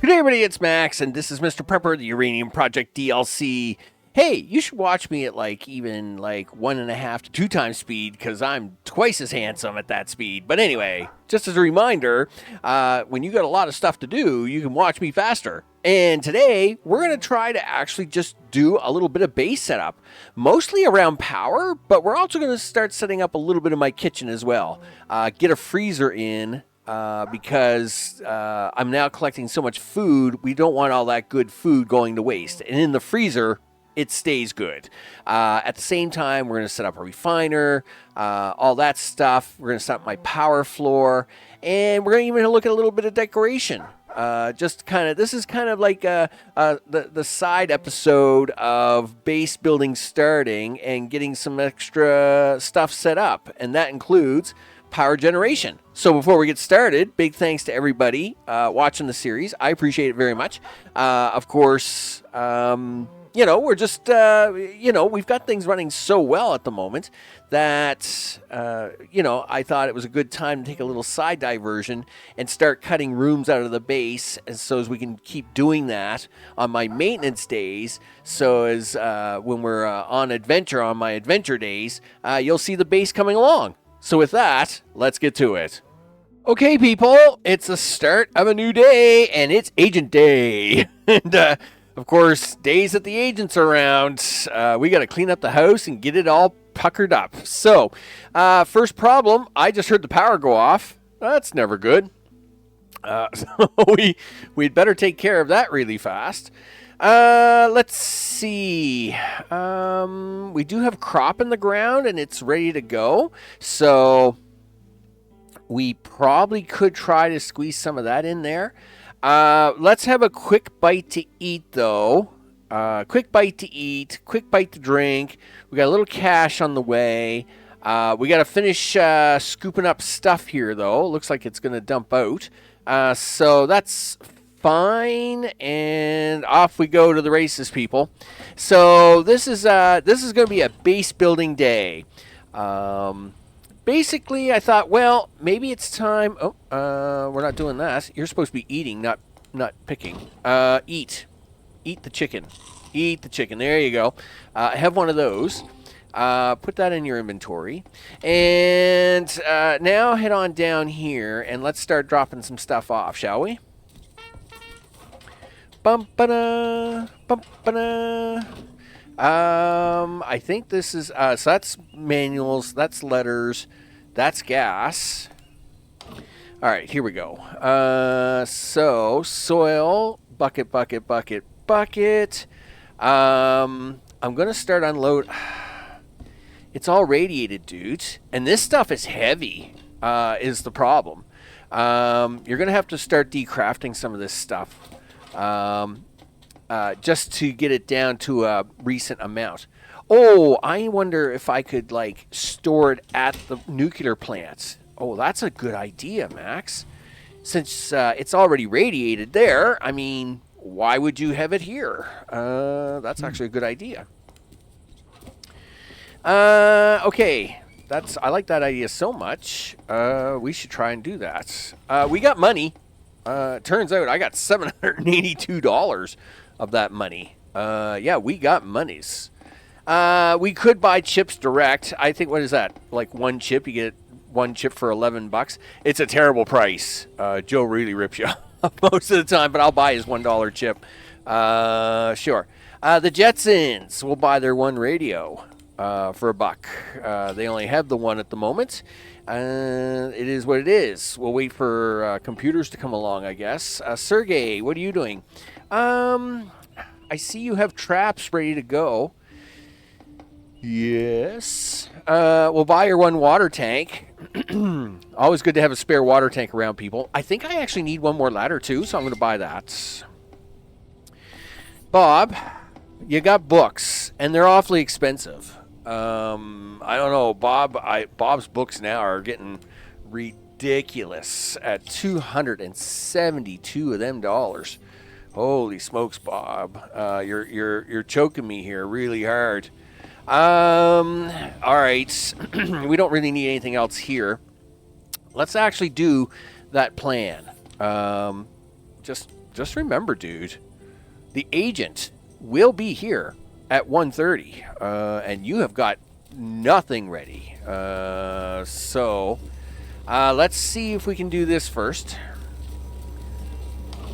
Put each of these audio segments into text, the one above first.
Good day, everybody. It's Max, and this is Mr. Prepper, the Uranium Project DLC. Hey, you should watch me at even 1.5 to 2 times speed, because I'm twice as handsome at that speed. But anyway, just as a reminder, when you got a lot of stuff to do, you can watch me faster. And today, we're going to try to actually just do a little bit of base setup, mostly around power, but we're also going to start setting up a little bit of my kitchen as well. Get a freezer in. Because I'm now collecting so much food, we don't want all that good food going to waste. And in the freezer, it stays good. At the same time, we're going to set up a refiner, all that stuff. We're going to set up my power floor, and we're going to even look at a little bit of decoration. This is kind of like the side episode of base building starting and getting some extra stuff set up, and that includes power generation. So before we get started, big thanks to everybody watching the series. I appreciate it very much. Of course, we're just, we've got things running so well at the moment that, I thought it was a good time to take a little side diversion and start cutting rooms out of the base, and so as we can keep doing that on my maintenance days. So as when we're on my adventure days, you'll see the base coming along. So with that, let's get to it. Okay, people, it's the start of a new day, and it's Agent Day. And, of course, days that the agents are around, we got to clean up the house and get it all puckered up. So, first problem, I just heard the power go off. That's never good. So we'd better take care of that really fast. Let's see. We do have crop in the ground and it's ready to go. So we probably could try to squeeze some of that in there. Let's have a quick bite to eat though. Quick bite to eat, quick bite to drink. We got a little cash on the way. We got to finish scooping up stuff here though. Looks like it's going to dump out. So that's fine, and off we go to the races, people. So this is going to be a base building day. Basically, I thought, well, maybe it's time. Oh, we're not doing that. You're supposed to be eating, not picking. Eat the chicken. Eat the chicken. There you go. Have one of those. Put that in your inventory. And now head on down here, and let's start dropping some stuff off, shall we? I think this is, so that's manuals, that's letters, that's gas. All right, here we go. So soil, bucket. I'm going to start unload. It's all radiated, dudes. And this stuff is heavy, is the problem. You're going to have to start decrafting some of this stuff. Just to get it down to a recent amount. Oh, I wonder if I could store it at the nuclear plants. Oh, that's a good idea, Max. Since it's already radiated there, I mean, why would you have it here? That's actually a good idea. Okay, I like that idea so much. We should try and do that. We got money. Turns out I got $782 of that money. Yeah, we got monies. We could buy chips direct. I think, what is that? Like one chip, you get one chip for $11. It's a terrible price. Joe really rips you off most of the time, but I'll buy his $1 chip. Sure. The Jetsons, we'll buy their one radio for $1. They only have the one at the moment. It is what it is. We'll wait for computers to come along, I guess. Sergey, what are you doing? I see you have traps ready to go. Yes. We'll buy your one water tank. Always good to have a spare water tank around, people. I think I actually need one more ladder, too, so I'm going to buy that. Bob, you got books, and they're awfully expensive. I don't know, Bob's books now are getting ridiculous at $272 of them dollars. Holy smokes, Bob. You're choking me here really hard. All right. We don't really need anything else here. Let's actually do that plan. Just just remember, dude, the agent will be here at 1:30, and you have got nothing ready. So let's see if we can do this first.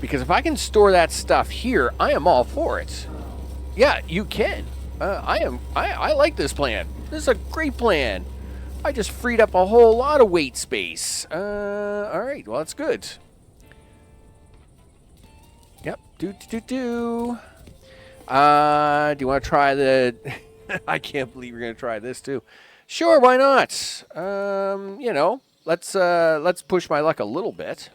Because if I can store that stuff here, I am all for it. Yeah, you can. I like this plan. This is a great plan. I just freed up a whole lot of weight space. All right, well, that's good. Yep. Do. Do you want to try the... I can't believe you're going to try this, too. Sure, why not? You know, let's push my luck a little bit.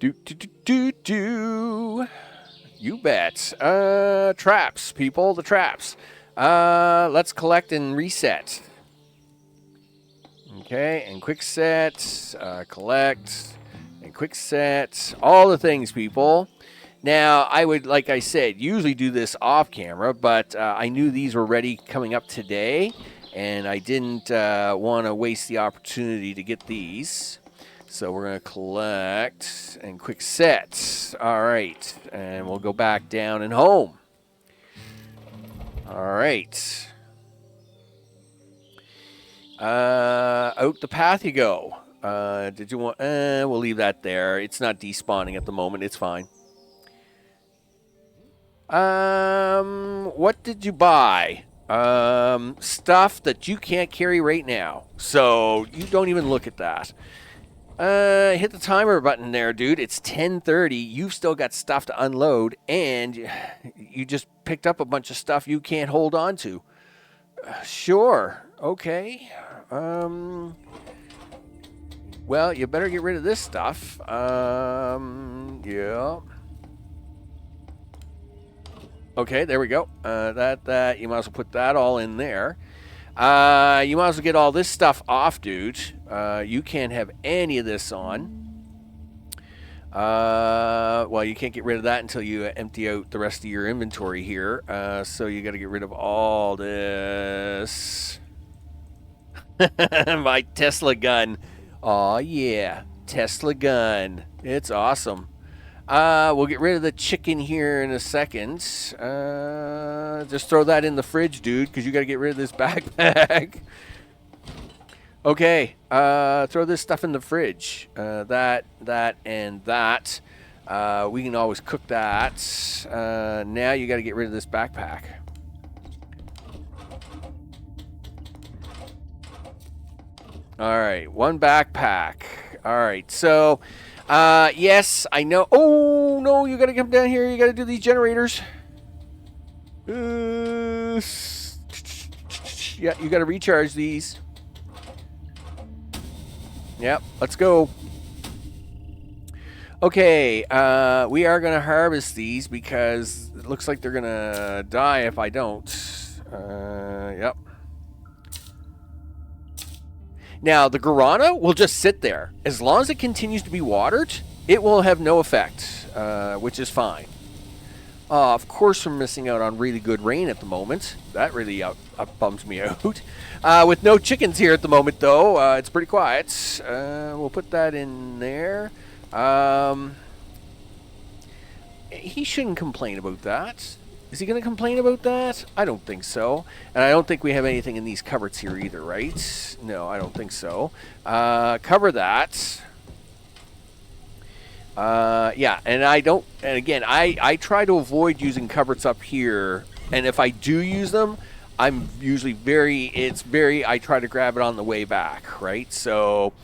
Do. You bet. Traps, people, the traps. Let's collect and reset. Okay, and quick set, collect, and quick set. All the things, people. Now, I would, like I said, usually do this off camera, but I knew these were ready coming up today, and I didn't want to waste the opportunity to get these. So we're going to collect and quick set. All right, and we'll go back down and home. All right. Out the path you go. Did you want... we'll leave that there. It's not despawning at the moment. It's fine. What did you buy? Stuff that you can't carry right now. So you don't even look at that. Hit the timer button there, dude. It's 10:30. You've still got stuff to unload, and you just picked up a bunch of stuff you can't hold on to. Sure. Okay. Well, you better get rid of this stuff. Yeah. Okay, there we go. That you might as well put that all in there. You might as well get all this stuff off, dude. You can't have any of this on. Well, you can't get rid of that until you empty out the rest of your inventory here. So you got to get rid of all this. My Tesla gun. Aw, yeah. Tesla gun. It's awesome. We'll get rid of the chicken here in a second. Just throw that in the fridge, dude, because you got to get rid of this backpack. Okay. Throw this stuff in the fridge. That, and that. We can always cook that. Now you got to get rid of this backpack. All right. One backpack. All right. So... yes, I know. Oh, no, you got to come down here. You got to do these generators. Yeah, you got to recharge these. Yep, let's go. Okay, we are going to harvest these because it looks like they're going to die if I don't. Yep. Now, the guarana will just sit there. As long as it continues to be watered, it will have no effect, which is fine. Of course, we're missing out on really good rain at the moment. That really bums me out. With no chickens here at the moment, though, it's pretty quiet. We'll put that in there. He shouldn't complain about that. Is he going to complain about that? I don't think so. And I don't think we have anything in these cupboards here either, right? No, I don't think so. Cover that. Yeah, and I don't... And again, I try to avoid using cupboards up here. And if I do use them, I'm usually I try to grab it on the way back, right? So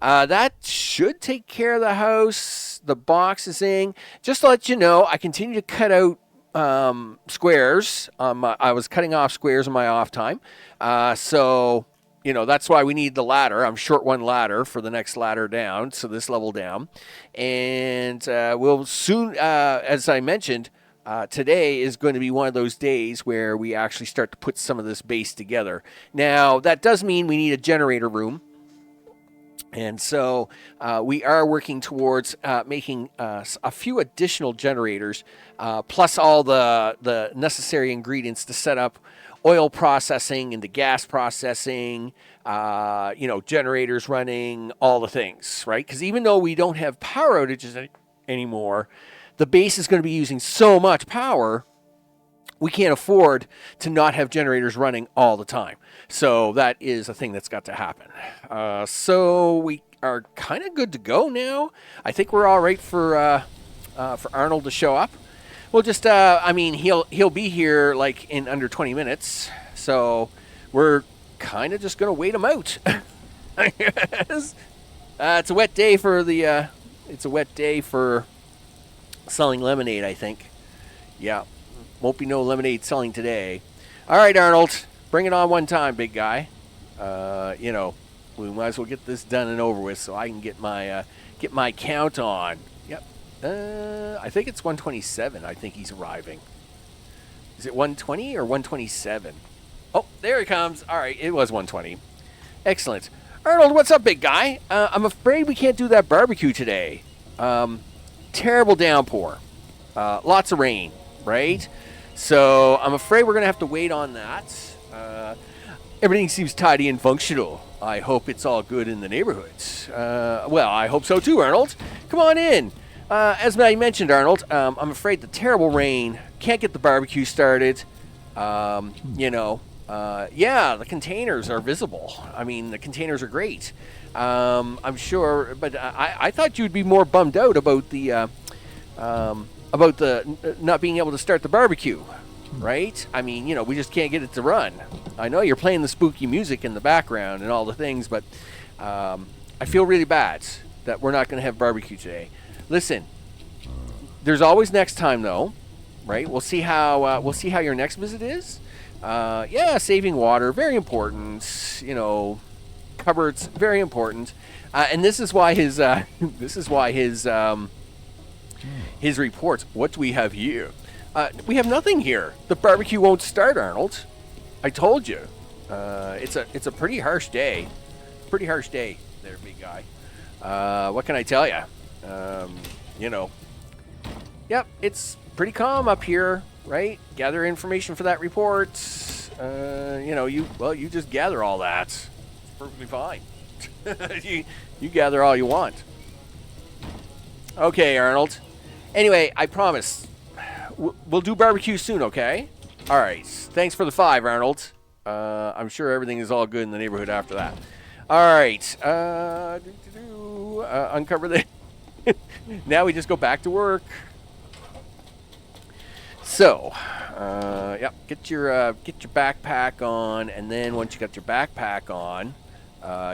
that should take care of the house. The boxing. Just to let you know, I continue to cut out squares. I was cutting off squares in my off time. So, you know, that's why we need the ladder. I'm short one ladder for the next ladder down, so this level down. And we'll soon, as I mentioned, today is going to be one of those days where we actually start to put some of this base together. Now, that does mean we need a generator room. And so we are working towards making a few additional generators, plus all the necessary ingredients to set up oil processing into gas processing, generators running, all the things, right? Because even though we don't have power outages anymore, the base is going to be using so much power, we can't afford to not have generators running all the time. So that is a thing that's got to happen. So we are kind of good to go now. I think we're all right for Arnold to show up. We'll just, he'll be here like in under 20 minutes. So we're kind of just going to wait him out. I guess. It's a wet day for selling lemonade, I think. Yeah. Won't be no lemonade selling today. All right, Arnold. Bring it on one time, big guy. We might as well get this done and over with so I can get my count on. Yep. I think it's 127. I think he's arriving. Is it 120 or 127? Oh, there he comes. All right, it was 120. Excellent. Arnold, what's up, big guy? I'm afraid we can't do that barbecue today. Terrible downpour. Lots of rain, right? So I'm afraid we're going to have to wait on that. Everything seems tidy and functional. I hope it's all good in the neighborhood. Well, I hope so too, Arnold. Come on in. As I mentioned, Arnold, I'm afraid the terrible rain can't get the barbecue started. The containers are visible. I mean, the containers are great. I'm sure, but I thought you'd be more bummed out about the not being able to start the barbecue, right? I mean, we just can't get it to run. I know you're playing the spooky music in the background and all the things, but I feel really bad that we're not going to have barbecue today. Listen, there's always next time, though, right? We'll see how your next visit is. Saving water, very important. Cupboards, very important. And this is why his his reports. What do we have here? We have nothing here. The barbecue won't start, Arnold. I told you. It's a pretty harsh day. Pretty harsh day there, big guy. What can I tell you? Yep, it's pretty calm up here, right? Gather information for that report. You just gather all that. It's perfectly fine. you gather all you want. Okay, Arnold. Anyway, I promise we'll do barbecue soon, okay? All right. Thanks for the 5, Arnold. I'm sure everything is all good in the neighborhood after that. All right. Uncover the... Now we just go back to work. So, get your backpack on, and then once you got your backpack on,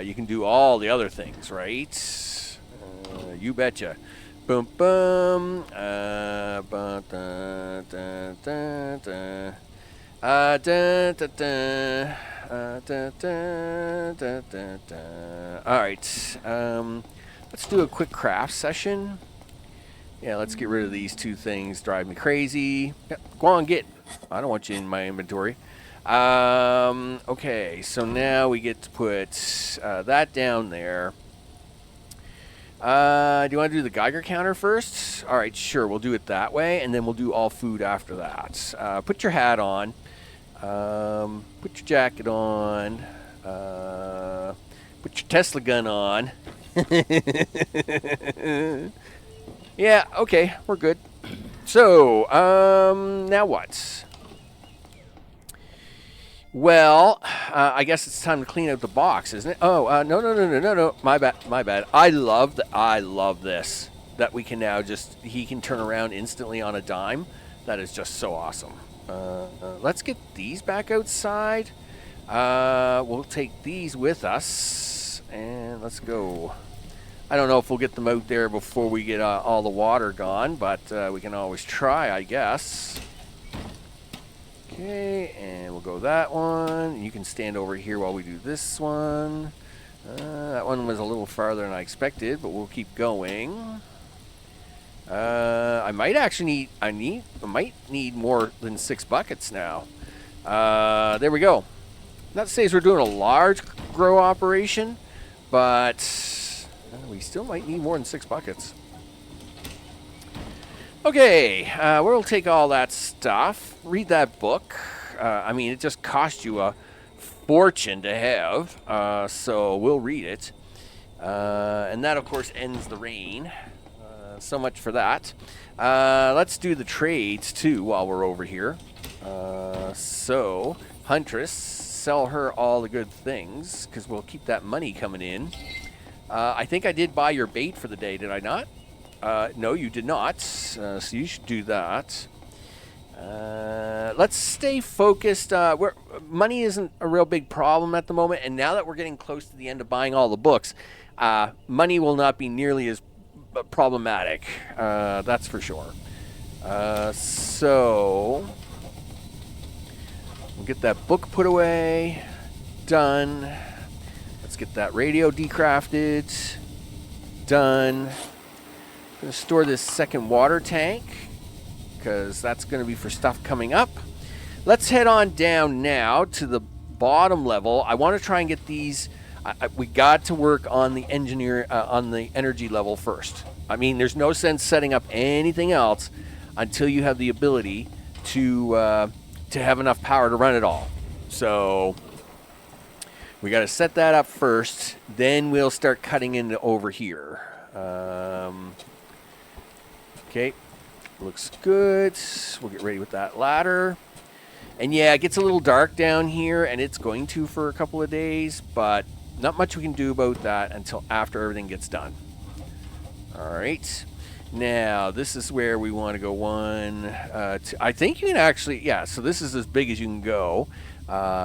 you can do all the other things, right? You betcha. Boom, boom. All right. Let's do a quick craft session. Yeah, let's get rid of these 2 things. Drive me crazy. Yep, go on, get. I don't want you in my inventory. Okay, so now we get to put that down there. Do you want to do the Geiger counter first? All right, sure. We'll do it that way, and then we'll do all food after that. Put your hat on. Put your jacket on. Put your Tesla gun on. Yeah, okay, we're good. So, now what? Well, I guess it's time to clean out the box, isn't it? Oh, no. My bad. I love this. That we can now he can turn around instantly on a dime. That is just so awesome. Let's get these back outside. We'll take these with us, and let's go. I don't know if we'll get them out there before we get all the water gone, but we can always try, I guess. Okay, and we'll go that one. You can stand over here while we do this one. That one was a little farther than I expected, but we'll keep going. I might actually need more than 6 buckets now. There we go. Not to say we're doing a large grow operation, but we still might need more than 6 buckets. Okay, we'll take all that stuff, read that book. I mean, it just cost you a fortune to have. So we'll read it. And that, of course, ends the reign. So much for that. Let's do the trades, too, while we're over here. So, Huntress, sell her all the good things, because we'll keep that money coming in. I think I did buy your bait for the day, did I not? No, you did not. So you should do that. Let's stay focused. Money isn't a real big problem at the moment, and now that we're getting close to the end of buying all the books, money will not be nearly as problematic. That's for sure. So we'll get that book put away. Done. Let's get that radio decrafted. Done. I'm going to store this second water tank, because that's going to be for stuff coming up. Let's head on down now to the bottom level. I want to try and get these. We got to work on the on the energy level first. I mean, there's no sense setting up anything else until you have the ability to have enough power to run it all. So we got to set that up first. Then we'll start cutting into over here. Okay. Looks good. We'll get ready with that ladder. And yeah, it gets a little dark down here, and it's going to for a couple of days, but not much we can do about that until after everything gets done. All right. Now, this is where we want to go I think you can actually, yeah, so this is as big as you can go.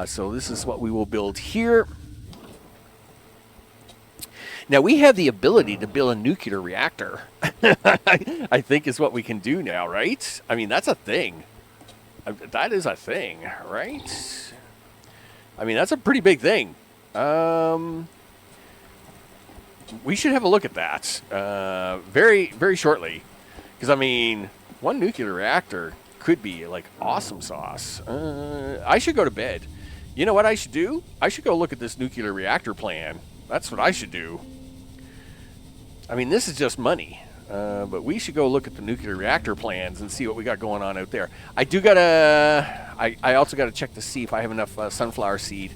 So this is what we will build here. Now, we have the ability to build a nuclear reactor. I think is what we can do now, right? I mean, that's a thing. That is a thing, right? I mean, that's a pretty big thing. We should have a look at that very, very shortly. Because, I mean, one nuclear reactor could be, like, awesome sauce. I should go to bed. You know what I should do? I should go look at this nuclear reactor plan. That's what I should do. I mean, this is just money. But we should go look at the nuclear reactor plans and see what we got going on out there. I also gotta check to see if I have enough sunflower seed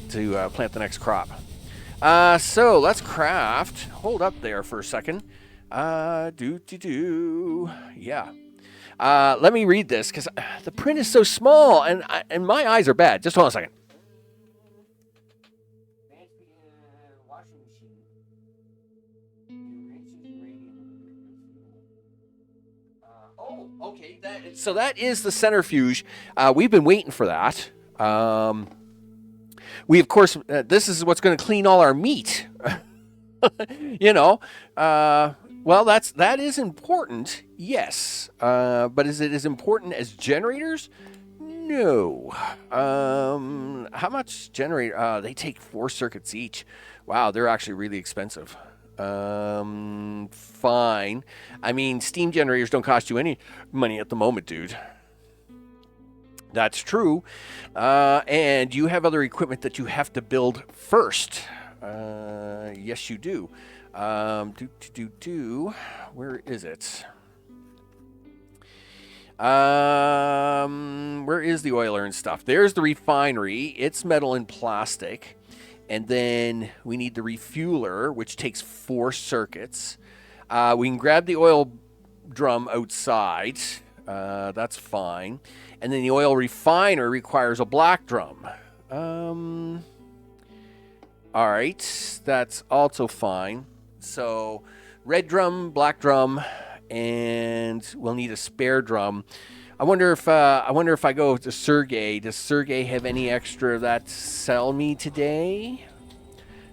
to plant the next crop. So let's craft. Hold up there for a second. Yeah. Let me read this because the print is so small and my eyes are bad. Just hold on a second. Okay, so that is the centrifuge. We've been waiting for that. We, of course, this is what's going to clean all our meat. You know, well, that is important, yes. But is it as important as generators? No. How much generator? They take 4 circuits each. Wow, they're actually really expensive. Fine. I mean, steam generators don't cost you any money at the moment, dude. That's true. And you have other equipment that you have to build first. Yes, you do. Where is it? Where is the oiler and stuff? There's the refinery. It's metal and plastic. And then we need the refueler, which takes 4 circuits. We can grab the oil drum outside. That's fine. And then the oil refiner requires a black drum. All right. That's also fine. So red drum, black drum, and we'll need a spare drum. I wonder if I go to Sergey. Does Sergey have any extra of that to sell me today?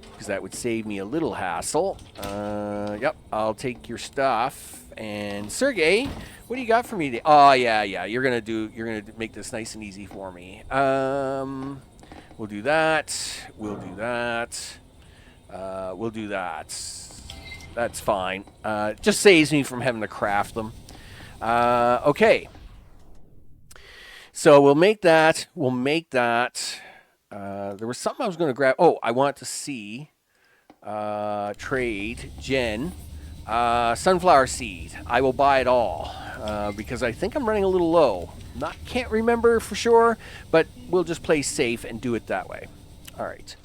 Because that would save me a little hassle. Yep, I'll take your stuff. And Sergey, what do you got for me today? Oh yeah. You're gonna make this nice and easy for me. We'll do that. We'll do that. We'll do that. That's fine. Just saves me from having to craft them. Okay. So we'll make that. There was something I was going to grab. Oh, I want to see trade Jen. Sunflower seed. I will buy it all because I think I'm running a little low. Can't remember for sure, but we'll just play safe and do it that way. All right.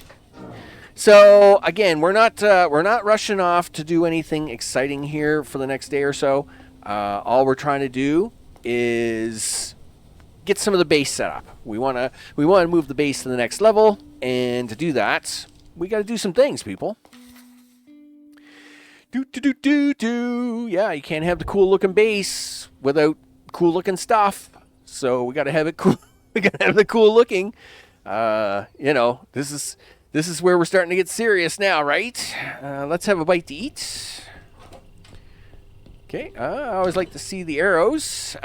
So again, we're not rushing off to do anything exciting here for the next day or so. All we're trying to do is get some of the base set up. We want to move the base to the next level, and to do that, we got to do some things, people. Yeah, you can't have the cool looking base without cool looking stuff. So we got to have it cool. We got to have the cool looking. This is where we're starting to get serious now, right? Let's have a bite to eat. Okay, I always like to see the arrows.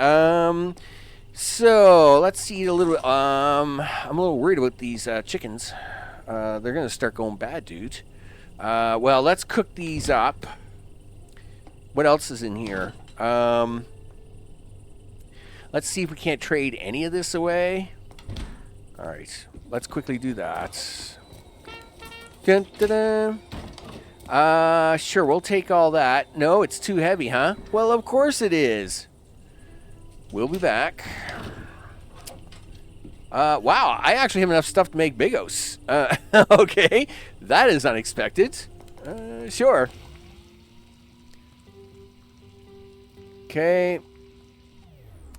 So let's eat a little. I'm a little worried about these chickens. They're gonna start going bad, dude. Well, let's cook these up. What else is in here? Let's see if we can't trade any of this away. All right, let's quickly do that. Dun, dun, dun. Sure, we'll take all that. No, it's too heavy, huh? Well, of course it is. We'll be back. Wow, I actually have enough stuff to make Bigos. Okay, that is unexpected. Sure. Okay.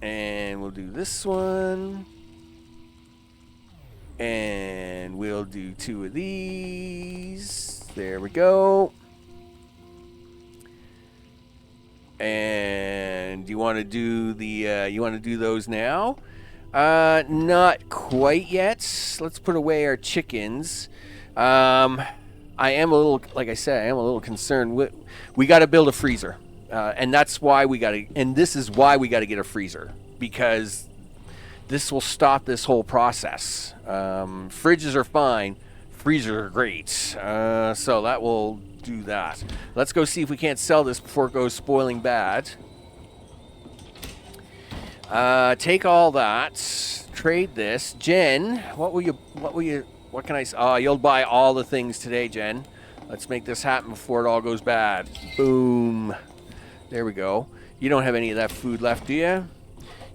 And we'll do this one. And we'll do 2 of these. There we go. And you want to do those now? Not quite yet. Let's put away our chickens. I am a little, like I said, I am a little concerned. We got to build a freezer, and that's why we got to. And this is why we got to get a freezer, because this will stop this whole process. Fridges are fine. Freezers are great. So that will do that. Let's go see if we can't sell this before it goes spoiling bad. Take all that. Trade this. Jen, what can I say? Oh, you'll buy all the things today, Jen. Let's make this happen before it all goes bad. Boom. There we go. You don't have any of that food left, do you?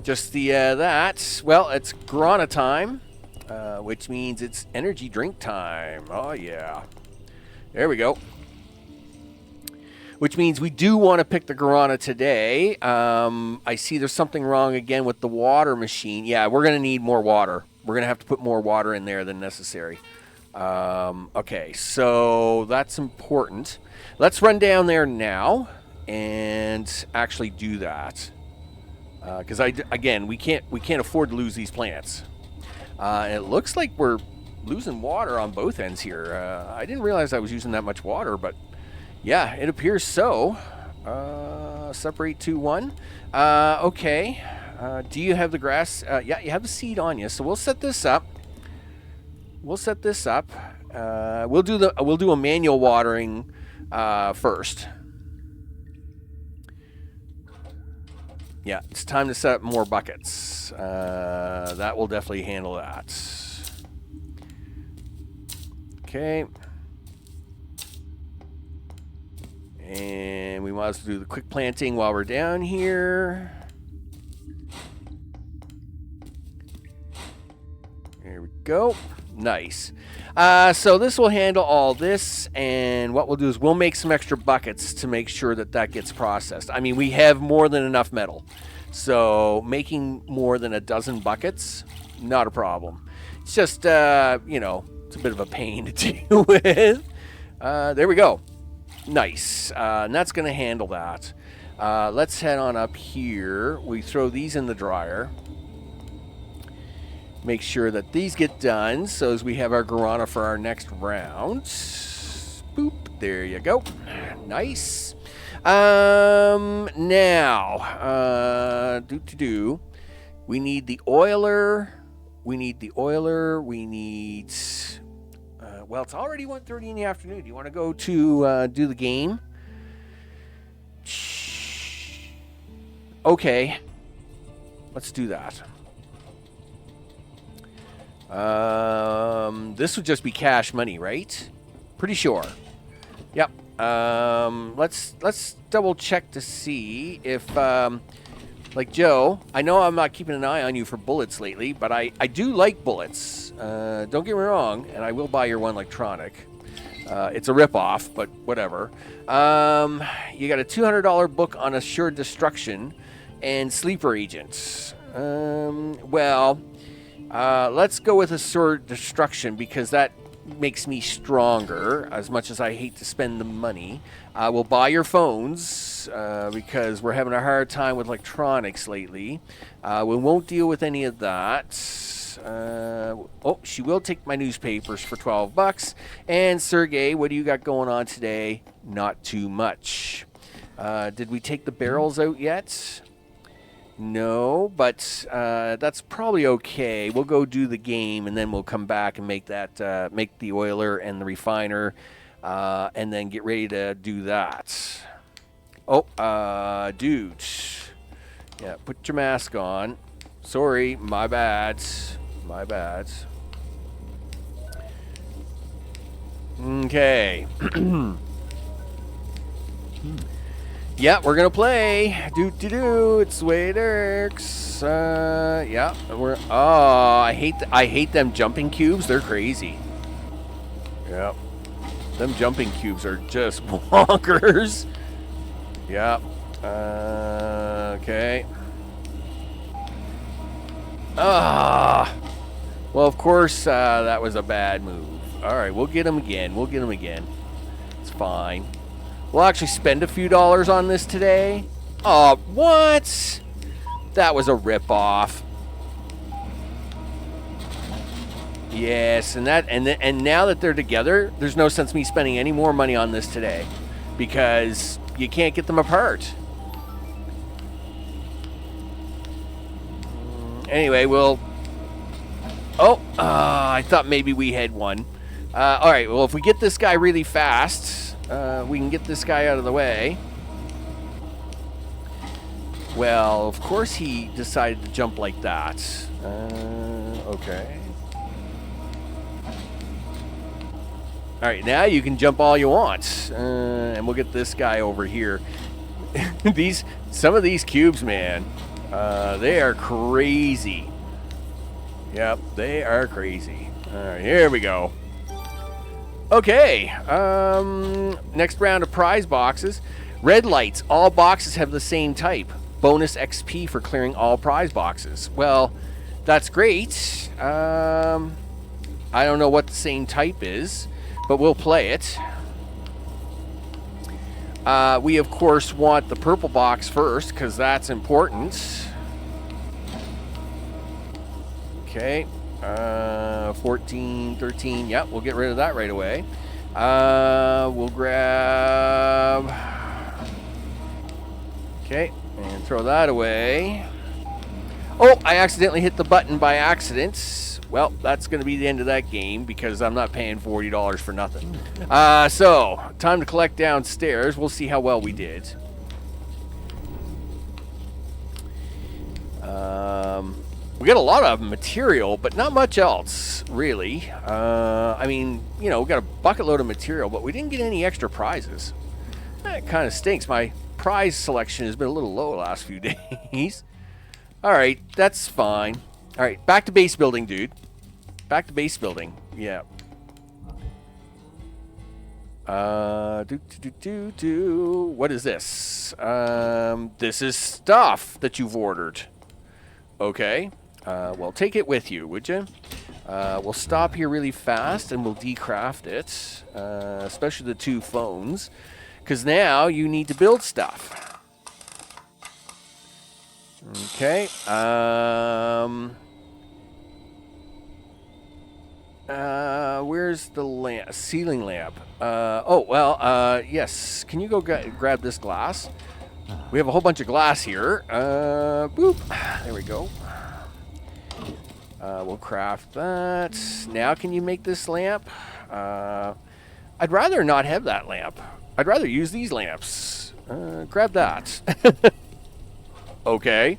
Just the that. Well, it's guarana time, which means it's energy drink time. Oh, yeah. There we go. Which means we do want to pick the guarana today. I see there's something wrong again with the water machine. Yeah, we're going to need more water. We're going to have to put more water in there than necessary. Okay, so that's important. Let's run down there now and actually do that. Because we can't afford to lose these plants. It looks like we're losing water on both ends here. I didn't realize I was using that much water, but yeah, it appears so. Separate 2, 1. Okay. Do you have the grass? Yeah, you have the seed on you. So we'll set this up. We'll do a manual watering first. Yeah, it's time to set up more buckets. That will definitely handle that. Okay. And we might as well do the quick planting while we're down here. There we go. Nice. So this will handle all this, and what we'll do is we'll make some extra buckets to make sure that gets processed. I mean, we have more than enough metal. So making more than a dozen buckets, not a problem. It's just, it's a bit of a pain to deal with. There we go. Nice. And that's going to handle that. Let's head on up here. We throw these in the dryer. Make sure that these get done so as we have our guarana for our next round. Boop. There you go. Nice. Now, we need the oiler. We need, well, it's already 1:30 in the afternoon. Do you want to go to do the game? Okay. Let's do that. This would just be cash money, right? Pretty sure. Yep. Let's double check to see if like Joe, I know I'm not keeping an eye on you for bullets lately, but I do like bullets. Don't get me wrong, and I will buy your one electronic. It's a ripoff, but whatever. You got a $200 book on assured destruction and sleeper agents. Well, let's go with assured destruction because that makes me stronger, as much as I hate to spend the money. We'll buy your phones because we're having a hard time with electronics lately. We won't deal with any of that. Oh, she will take my newspapers for $12. And Sergey, what do you got going on today? Not too much. Did we take the barrels out yet? No, but that's probably okay. We'll go do the game, and then we'll come back and make that make the oiler and the refiner, and then get ready to do that. Oh, dude. Yeah, put your mask on. Sorry, my bad. My bad. Okay. Yeah, we're gonna play. Do. It's the way it works. Yeah, we're. Oh, I hate them jumping cubes. They're crazy. Yep. Them jumping cubes are just bonkers. Yep. Okay. Ah. Well, of course, that was a bad move. All right, we'll get him again. It's fine. We'll actually spend a few dollars on this today. Oh, what? That was a ripoff. Yes, and now that they're together, there's no sense me spending any more money on this today because you can't get them apart. Anyway, we'll. Oh, I thought maybe we had one. All right. Well, if we get this guy really fast. We can get this guy out of the way. Well, of course he decided to jump like that. Okay. All right, now you can jump all you want. And we'll get this guy over here. Some of these cubes, man, they are crazy. Yep, they are crazy. All right, here we go. Okay, next round of prize boxes. Red lights. All boxes have the same type. Bonus XP for clearing all prize boxes. Well, that's great. I don't know what the same type is, but we'll play it. We, of course, want the purple box first, because that's important. Okay. 14, 13. Yep, we'll get rid of that right away. We'll grab. Okay, and throw that away. Oh, I accidentally hit the button by accident. Well, that's going to be the end of that game because I'm not paying $40 for nothing. So, time to collect downstairs. We'll see how well we did. We got a lot of material, but not much else, really. I mean, you know, we got a bucket load of material, but we didn't get any extra prizes. That kind of stinks. My prize selection has been a little low the last few days. All right, that's fine. All right, back to base building, dude. Back to base building. Yeah. What is this? This is stuff that you've ordered. Okay. Well, take it with you, would you? We'll stop here really fast and we'll decraft it, especially the 2 phones, because now you need to build stuff. Okay. Where's the lamp? Ceiling lamp. Oh, well, yes. Can you go grab this glass? We have a whole bunch of glass here. Boop. There we go. We'll craft that. Now can you make this lamp? I'd rather not have that lamp. I'd rather use these lamps. Grab that. Okay.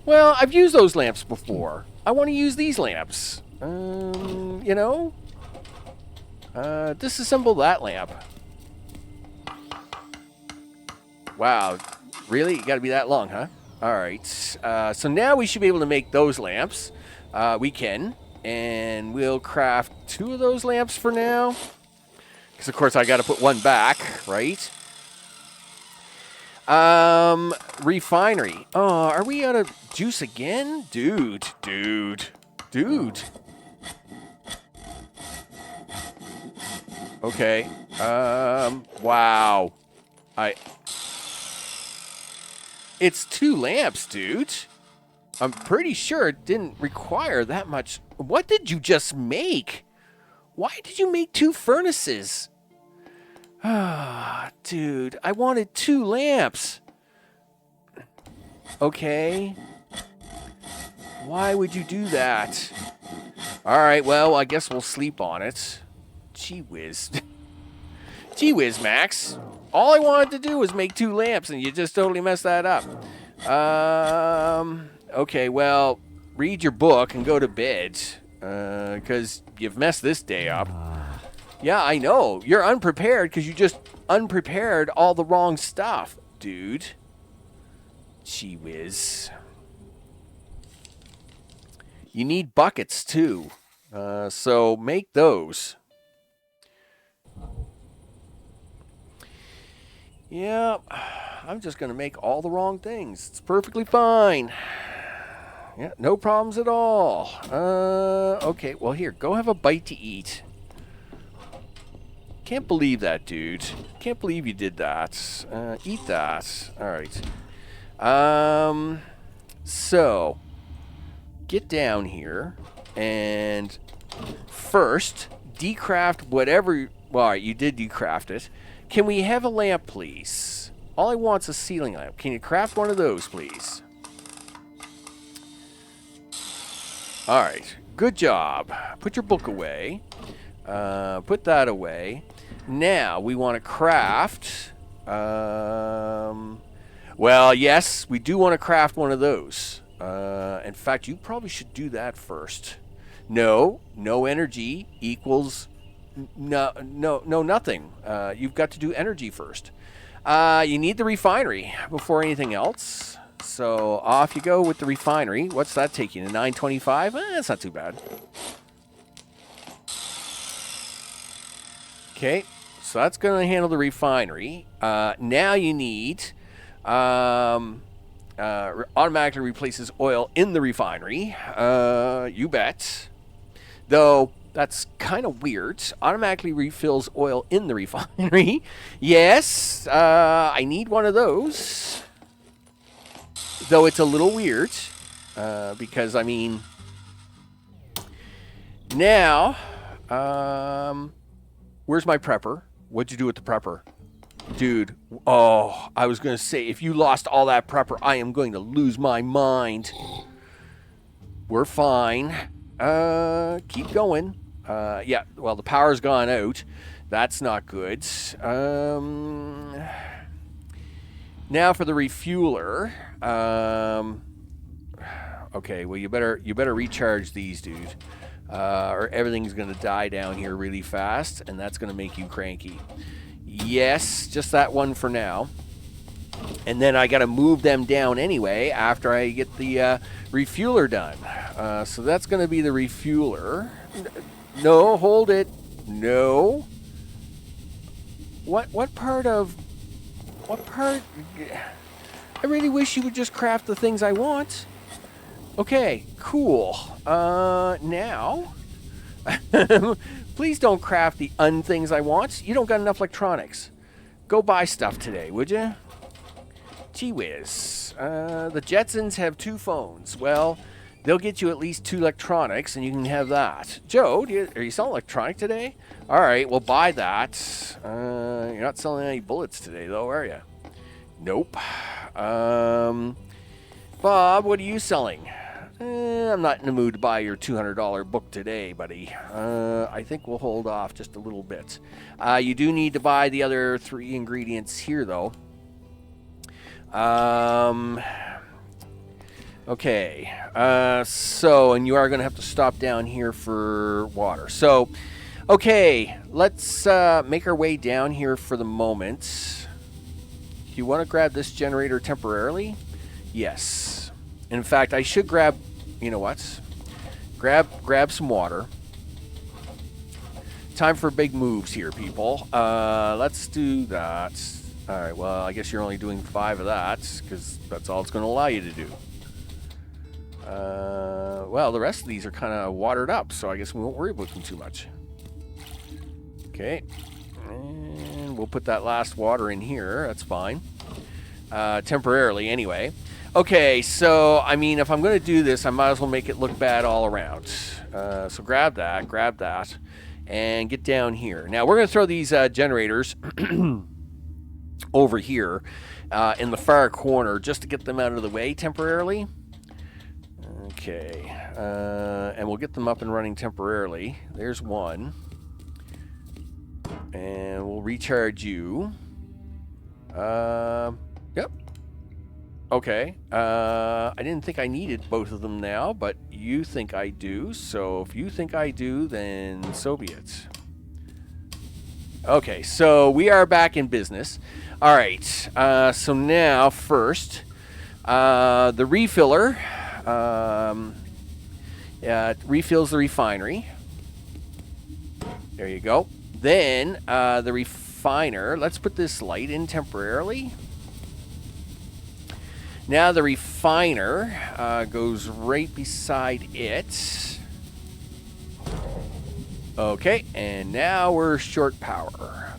Well, I've used those lamps before. I want to use these lamps. You know? Disassemble that lamp. Wow. Really? You got to be that long, huh? All right. So now we should be able to make those lamps. We can. And we'll craft 2 of those lamps for now. Because, of course, I got to put one back, right? Refinery. Oh, are we out of juice again? Dude. Okay. Wow. It's 2 lamps, dude. I'm pretty sure it didn't require that much. What did you just make? Why did you make 2 furnaces? Ah, dude, I wanted 2 lamps. Okay. Why would you do that? All right, well, I guess we'll sleep on it. Gee whiz. Gee whiz, Max. All I wanted to do was make 2 lamps, and you just totally messed that up. Okay, well, read your book and go to bed, because you've messed this day up. Yeah, I know. You're unprepared because you just unprepared all the wrong stuff, dude. Gee whiz. You need buckets, too. So make those. Yeah, I'm just going to make all the wrong things. It's perfectly fine. Yeah, no problems at all. Okay, well, here, go have a bite to eat. Can't believe that, dude. Can't believe you did that. Eat that. All right. So, get down here and first decraft whatever. Well, all right, you did decraft it. Can we have a lamp, please? All I want is a ceiling lamp. Can you craft one of those, please? All right. Good job. Put your book away. Put that away. Now, we want to craft... well, yes, we do want to craft one of those. In fact, you probably should do that first. No energy equals... nothing. You've got to do energy first. You need the refinery before anything else. So off you go with the refinery. What's that take you to? 925? That's not too bad. Okay, so that's going to handle the refinery. Now you need automatically replaces oil in the refinery. You bet. Though that's kind of weird. Automatically refills oil in the refinery. Yes, I need one of those. Though it's a little weird, because, I mean, now, where's my prepper? What'd you do with the prepper? Dude, oh, I was going to say, if you lost all that prepper, I am going to lose my mind. We're fine. Keep going. Yeah, well, the power's gone out. That's not good. Now for the refueler. Okay, well, you better recharge these, dude. Or everything's going to die down here really fast, and that's going to make you cranky. Yes, just that one for now. And then I got to move them down anyway after I get the refueler done. So that's going to be the refueler. No, hold it. No. What part? I really wish you would just craft the things I want. Okay, cool. Now, please don't craft the things I want. You don't got enough electronics. Go buy stuff today, would you? Gee whiz. The Jetsons have 2 phones. Well, they'll get you at least 2 electronics, and you can have that. Joe, are you selling electronic today? All right, well, buy that. You're not selling any bullets today, though, are you? Nope. Bob, what are you selling? I'm not in the mood to buy your $200 book today, buddy. I think we'll hold off just a little bit. You do need to buy the other 3 ingredients here, though. Okay. So, and you are going to have to stop down here for water. So, Okay, let's make our way down here for the moment. Do you want to grab this generator temporarily? Yes. In fact, I should grab, you know what? Grab some water. Time for big moves here, people. Let's do that. All right, well, I guess you're only doing 5 of that, because that's all it's going to allow you to do. Well, the rest of these are kind of watered up, so I guess we won't worry about them too much. Okay. And we'll put that last water in here. That's fine. Temporarily, anyway. Okay, so, I mean, if I'm going to do this, I might as well make it look bad all around. So grab that, and get down here. Now, we're going to throw these generators over here in the far corner just to get them out of the way temporarily. Okay, and we'll get them up and running temporarily. There's one. And we'll recharge you. Yep. Okay. I didn't think I needed both of them now, but you think I do. So if you think I do, then so be it. Okay, so we are back in business. All right. So now, first, the refiller refills the refinery. There you go. Then the refiner, let's put this light in temporarily. Now the refiner goes right beside it. Okay, and now we're short power.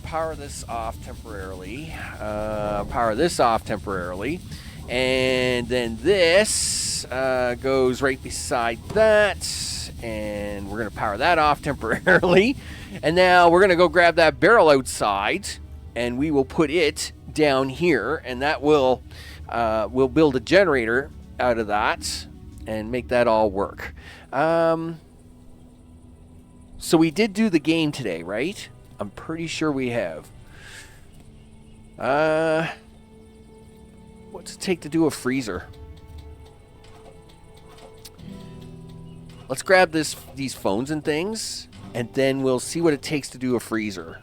Power this off temporarily. Power this off temporarily. And then this goes right beside that. And we're going to power that off temporarily. And now we're going to go grab that barrel outside, and we will put it down here, and that will we'll build a generator out of that and make that all work. So we did do the game today, right? I'm pretty sure we have. What's it take to do a freezer? Let's grab these phones and things, and then we'll see what it takes to do a freezer.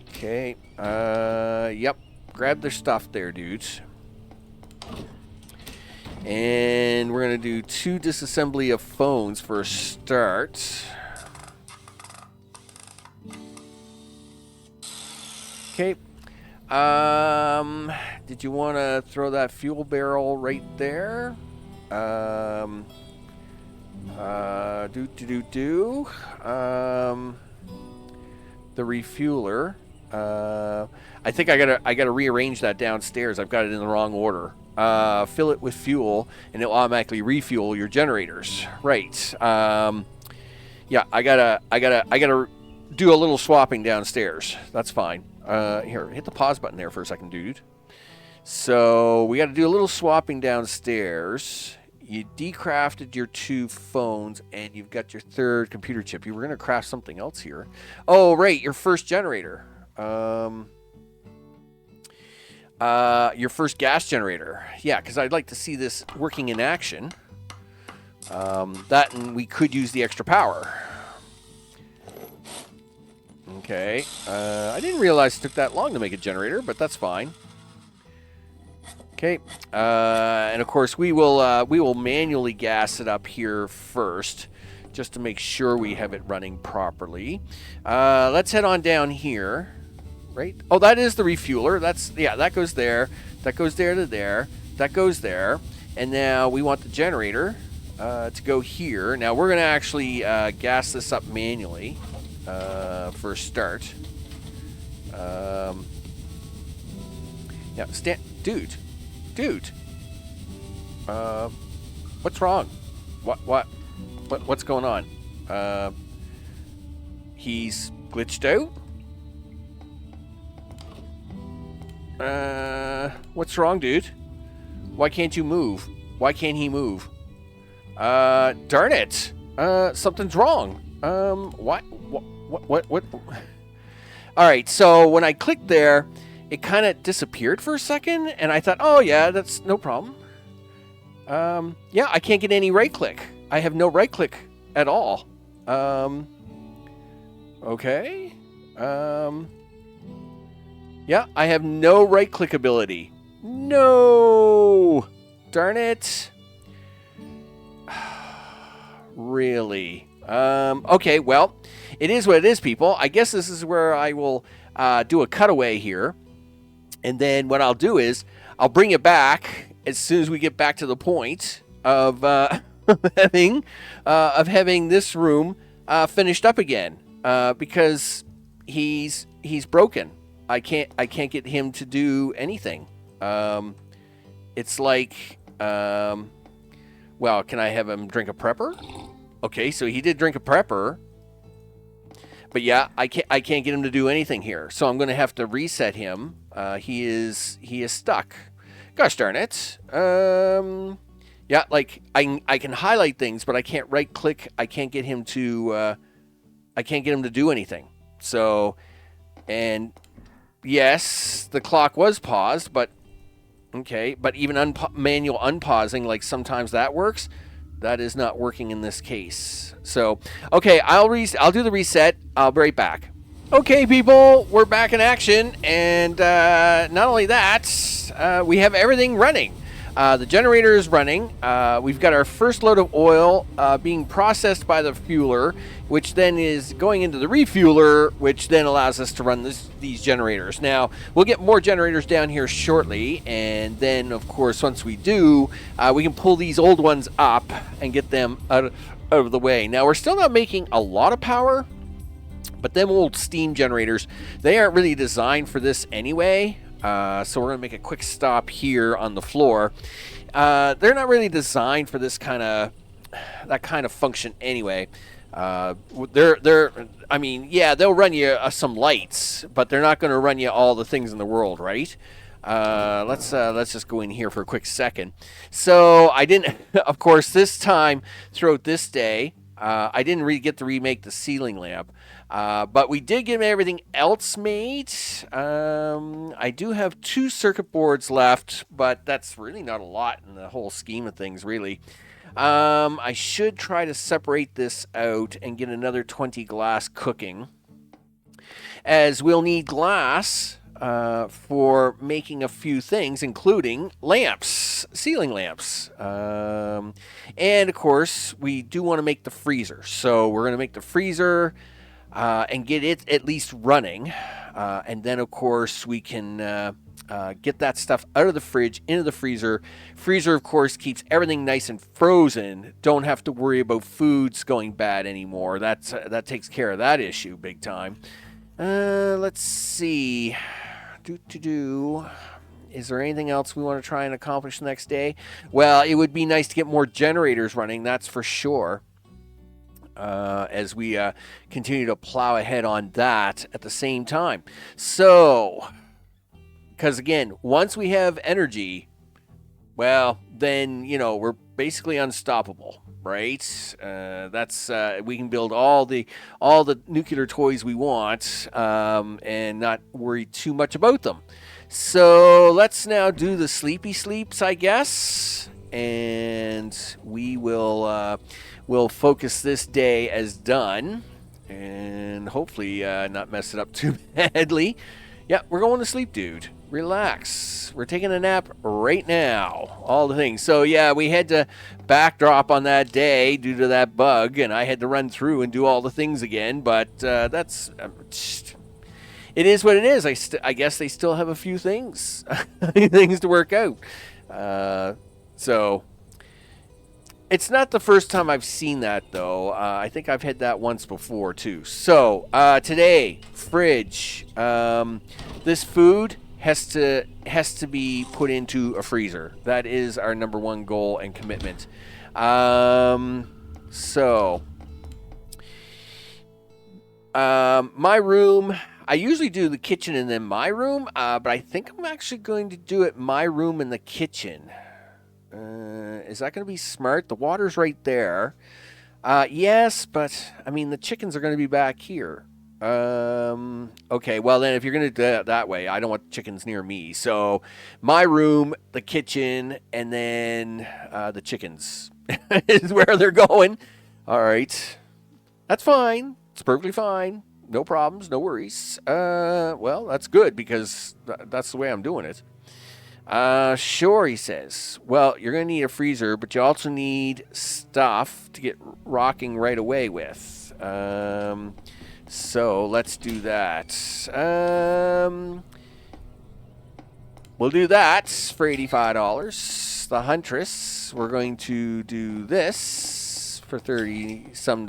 Okay. Yep. Grab their stuff there, dudes. And we're going to do 2 disassembly of phones for a start. Okay. Did you want to throw that fuel barrel right there? The refueler. I think I gotta rearrange that downstairs. I've got it in the wrong order. Fill it with fuel, and it'll automatically refuel your generators. Right. Yeah, I gotta do a little swapping downstairs. That's fine. Here, hit the pause button there for a second, dude. So we got to do a little swapping downstairs. You decrafted your 2 phones, and you've got your 3rd computer chip. You were going to craft something else here. Oh, right, your first generator. Your first gas generator. Yeah, because I'd like to see this working in action. That, and we could use the extra power. Okay. I didn't realize it took that long to make a generator, but that's fine. Okay, and of course we will manually gas it up here first, just to make sure we have it running properly. Let's head on down here, right? Oh, that is the refueler. That goes there. That goes there to there. That goes there. And now we want the generator to go here. Now we're gonna actually gas this up manually for a start. Yeah, dude. What's wrong? What's going on? He's glitched out? What's wrong, dude? Why can't you move? Why can't he move? Darn it! Something's wrong. What? Alright, so when I clicked there, it kind of disappeared for a second, and I thought, oh yeah, that's no problem. Yeah, I can't get any right click. I have no right click at all. Okay. Yeah, I have no right-click ability. No! Darn it. Really? Okay, well, it is what it is, people. I guess this is where I will do a cutaway here. And then what I'll do is I'll bring it back as soon as we get back to the point of having this room finished up again, because he's broken. I can't get him to do anything. It's like, well, can I have him drink a prepper? Okay, so he did drink a prepper. But yeah, I can't get him to do anything here. So I'm going to have to reset him. He is stuck. Gosh darn it. Yeah, like I can highlight things, but I can't right click. I can't get him to do anything. So, and yes, the clock was paused, but okay, but even manual unpausing, like sometimes that works. That is not working in this case. So, okay, I'll do the reset. I'll be right back. Okay, people, we're back in action, and not only that, we have everything running. The generator is running. We've got our first load of oil being processed by the fueler, which then is going into the refueler, which then allows us to run these generators. Now, we'll get more generators down here shortly, and then, of course, once we do, we can pull these old ones up and get them out of the way. Now, we're still not making a lot of power, but them old steam generators, they aren't really designed for this anyway. So we're going to make a quick stop here on the floor. They're not really designed for that kind of function anyway. I mean, yeah, they'll run you some lights, but they're not going to run you all the things in the world, right? Let's just go in here for a quick second. So I didn't, of course, this time throughout this day, I didn't get to remake the ceiling lamp. But we did get everything else made. I do have 2 circuit boards left, but that's really not a lot in the whole scheme of things, really. I should try to separate this out and get another 20 glass cooking, as we'll need glass for making a few things, including lamps, ceiling lamps. And, of course, we do want to make the freezer. So we're going to make the freezer and get it at least running. And then, of course, we can get that stuff out of the fridge, into the freezer. Freezer, of course, keeps everything nice and frozen. Don't have to worry about foods going bad anymore. That takes care of that issue big time. Let's see. Is there anything else we want to try and accomplish the next day? Well, it would be nice to get more generators running, that's for sure. As we continue to plow ahead on that at the same time. So, because again, once we have energy, well, then, we're basically unstoppable, right? We can build all the nuclear toys we want, and not worry too much about them. So let's now do the sleepy sleeps, I guess, and we will focus this day as done, and hopefully not mess it up too badly. Yeah, we're going to sleep, dude. Relax. We're taking a nap right now. All the things. So, yeah, we had to backdrop on that day due to that bug, and I had to run through and do all the things again, but that's... it is what it is. I guess they still have a few things to work out. So... It's not the first time I've seen that, though. I think I've had that once before, too. So, today, fridge. This food has to be put into a freezer. That is our number one goal and commitment. So, my room... I usually do the kitchen and then my room, but I think I'm actually going to do it my room and the kitchen. Is that going to be smart? The water's right there. Yes, but, I mean, the chickens are going to be back here. Okay, well, then, if you're going to do it that way, I don't want chickens near me. So, my room, the kitchen, and then the chickens is where they're going. All right. That's fine. It's perfectly fine. No problems, no worries. Well, that's good because that's the way I'm doing it. Sure, he says. Well, you're going to need a freezer, but you also need stuff to get rocking right away with. So let's do that. We'll do that for $85. The Huntress, we're going to do this for $30-some.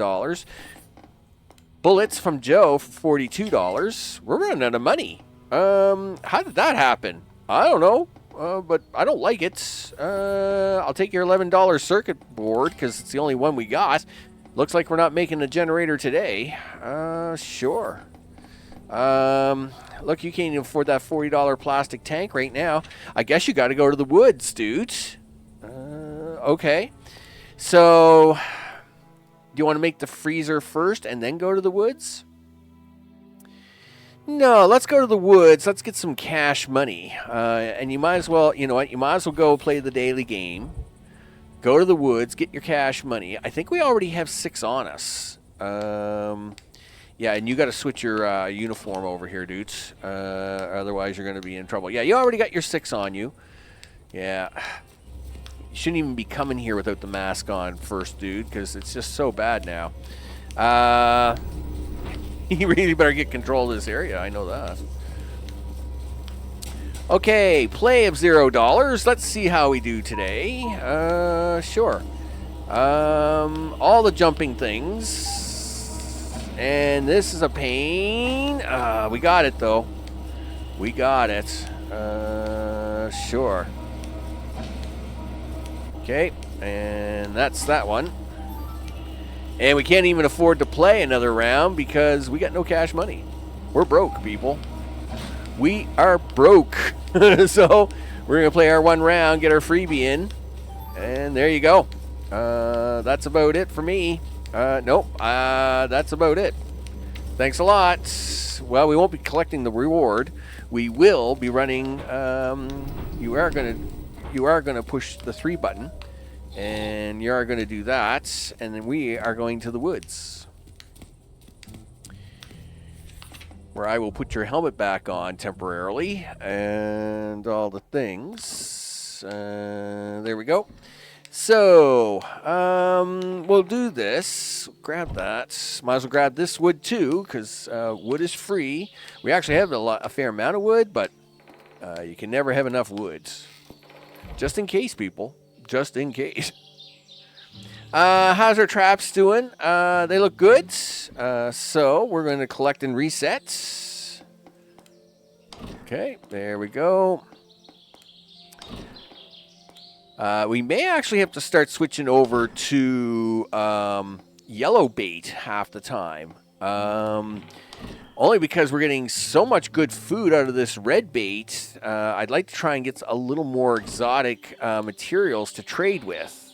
Bullets from Joe for $42. We're running out of money. How did that happen? I don't know, but I don't like it. I'll take your $11 circuit board because it's the only one we got. Looks like we're not making a generator today. Sure. Look, you can't even afford that $40 plastic tank right now. I guess you got to go to the woods, dude. Okay. So, do you want to make the freezer first and then go to the woods? No, let's go to the woods. Let's get some cash money. And you might as well, you know what? You might as well go play the daily game. Go to the woods, get your cash money. I think we already have 6 on us. Yeah, and you got to switch your uniform over here, dudes. Otherwise, you're going to be in trouble. Yeah, you already got your 6 on you. Yeah. You shouldn't even be coming here without the mask on first, dude, because it's just so bad now. You really better get control of this area. I know that. Okay, play of $0. Let's see how we do today. Sure. All the jumping things. And this is a pain. We got it, though. We got it. Sure. Okay, and that's that one. And we can't even afford to play another round because we got no cash money. We're broke, people. We are broke. So we're going to play our one round, get our freebie in. And there you go. That's about it for me. Nope. That's about it. Thanks a lot. Well, we won't be collecting the reward. We will be running. You are going to push the 3 button. And you are going to do that, and then we are going to the woods, where I will put your helmet back on temporarily, and all the things. There we go. So, we'll do this. Grab that. Might as well grab this wood, too, because wood is free. We actually have a fair amount of wood, but you can never have enough wood. Just in case, people. Just in case. How's our traps doing? They look good. So we're going to collect and reset. Okay, there we go. We may actually have to start switching over to yellow bait half the time. Only because we're getting so much good food out of this red bait. I'd like to try and get a little more exotic materials to trade with.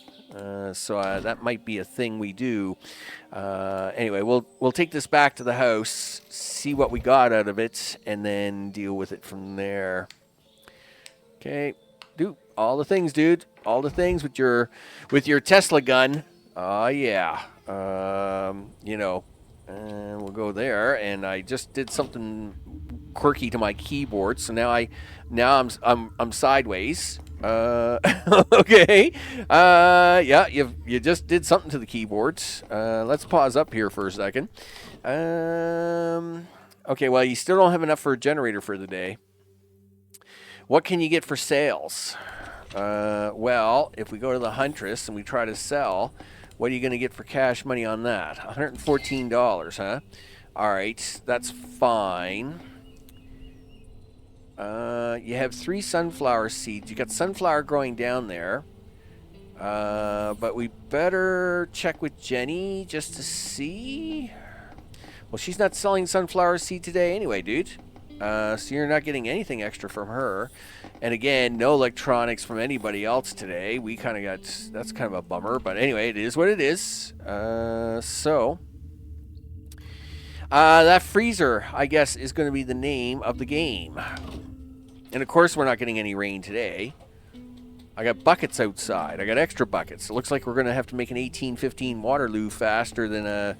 So that might be a thing we do. Anyway, we'll take this back to the house, see what we got out of it, and then deal with it from there. Okay, do all the things, dude. All the things with your Tesla gun. Oh yeah. You know. And we'll go there, and I just did something quirky to my keyboard, so now I'm sideways. Okay. Yeah, you just did something to the keyboard. Let's pause up here for a second. Okay, well, you still don't have enough for a generator for the day. What can you get for sales? Well, if we go to the Huntress and we try to sell, what are you going to get for cash money on that? $114, huh? All right, that's fine. You have 3 sunflower seeds. You got sunflower growing down there. But we better check with Jenny just to see. Well, she's not selling sunflower seed today anyway, dude. So you're not getting anything extra from her. And again, no electronics from anybody else today. We kind of got, that's kind of a bummer. But anyway, it is what it is. That freezer, I guess, is going to be the name of the game. And of course, we're not getting any rain today. I got buckets outside. I got extra buckets. It looks like we're going to have to make an 1815 Waterloo faster than I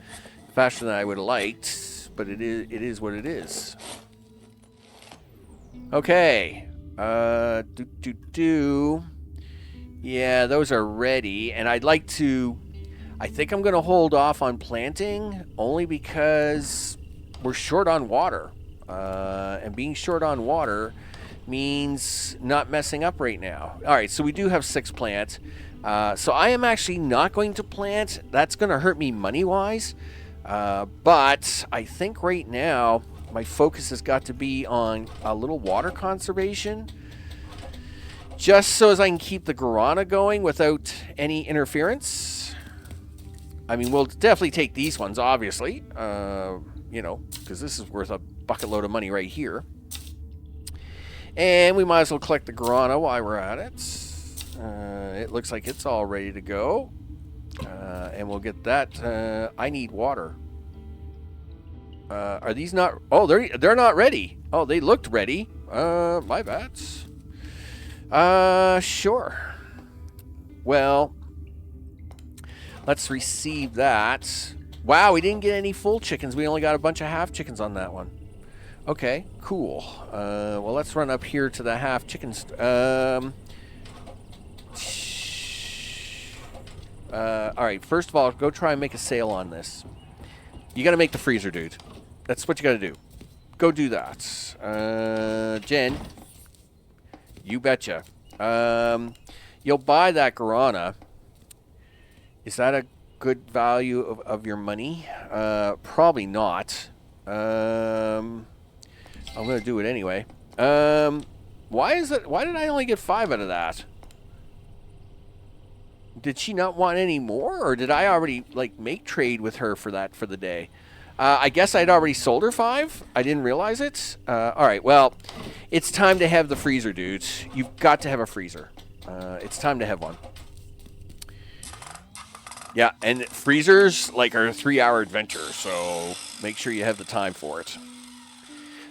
would have liked, but it is what it is. Okay. Yeah, those are ready, and I'd like to. I think I'm going to hold off on planting only because we're short on water, and being short on water means not messing up right now. All right, so we do have 6 plants. So I am actually not going to plant. That's going to hurt me money-wise. But I think right now my focus has got to be on a little water conservation. Just so as I can keep the guarana going without any interference. I mean, we'll definitely take these ones, obviously. Because this is worth a bucket load of money right here. And we might as well collect the guarana while we're at it. It looks like it's all ready to go. And we'll get that. I need water. Are these not... Oh, they're not ready. Oh, they looked ready. My bad. Sure. Well, let's receive that. Wow, we didn't get any full chickens. We only got a bunch of half chickens on that one. Okay, cool. Well, let's run up here to the half chickens. All right, first of all, go try and make a sale on this. You got to make the freezer, dude. That's what you got to do. Go do that. Jen, you betcha. You'll buy that guarana. Is that a good value of your money? Probably not. I'm going to do it anyway. Why did I only get 5 out of that? Did she not want any more, or did I already make trade with her for that for the day? I guess I'd already sold her 5. I didn't realize it. All right, well, it's time to have the freezer, dudes. You've got to have a freezer. It's time to have one. Yeah, and freezers are a 3-hour adventure, so make sure you have the time for it.